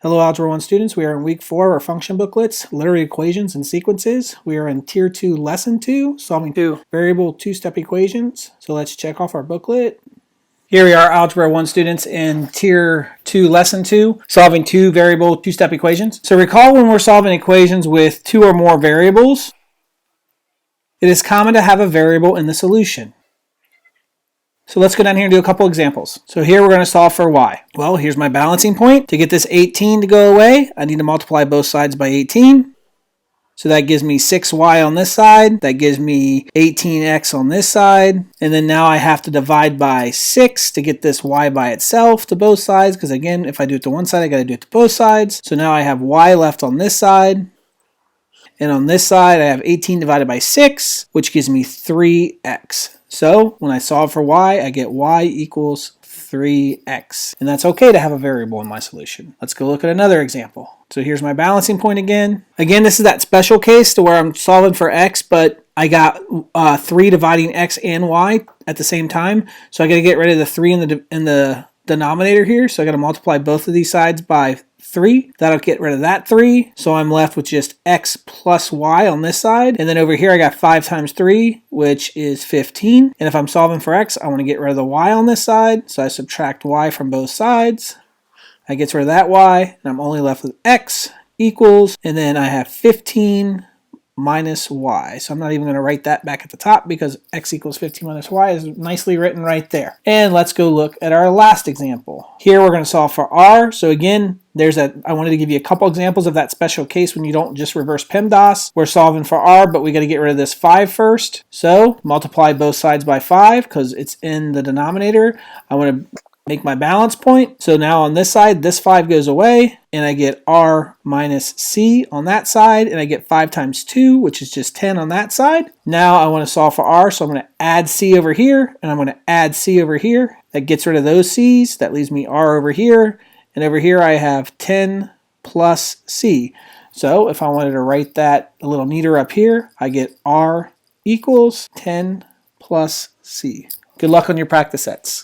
Hello Algebra 1 students, we are in week 4 of our function booklets, linear equations and sequences. We are in Tier 2, Lesson 2, solving two variable two-step equations. So let's check off our booklet. Here we are, Algebra 1 students, in Tier 2, Lesson 2, solving two variable two-step equations. So recall when we're solving equations with two or more variables, it is common to have a variable in the solution. So let's go down here and do a couple examples. So here we're going to solve for y. Well, here's my balancing point. To get this 18 to go away, I need to multiply both sides by 18. So that gives me 6y on this side. That gives me 18x on this side. And then now I have to divide by 6 to get this y by itself to both sides. Because again, if I do it to one side, I got to do it to both sides. So now I have y left on this side. And on this side, I have 18 divided by 6, which gives me 3x. So when I solve for y, I get y equals 3x. And that's okay to have a variable in my solution. Let's go look at another example. So here's my balancing point again. Again, this is that special case to where I'm solving for x, but I got 3 dividing x and y at the same time. So I got to get rid of the 3 in the denominator here. So I got to multiply both of these sides by 3. That'll get rid of that 3. So I'm left with just x plus y on this side. And then over here I got 5 times 3, which is 15. And if I'm solving for x, I want to get rid of the y on this side. So I subtract y from both sides. I get rid of that y, and I'm only left with x equals, and then I have 15 minus y. So I'm not even going to write that back at the top because x equals 15 minus y is nicely written right there. And let's go look at our last example. Here we're going to solve for r. So again, I wanted to give you a couple examples of that special case when you don't just reverse PEMDAS. We're solving for r, but we got to get rid of this 5 first. So multiply both sides by 5 because it's in the denominator. I want to make my balance point. So now on this side, this 5 goes away, and I get r minus c on that side, and I get 5 times 2, which is just 10 on that side. Now I want to solve for r, so I'm going to add c over here, and I'm going to add c over here. That gets rid of those c's. That leaves me r over here, and over here I have 10 plus c. So if I wanted to write that a little neater up here, I get r equals 10 plus c. Good luck on your practice sets.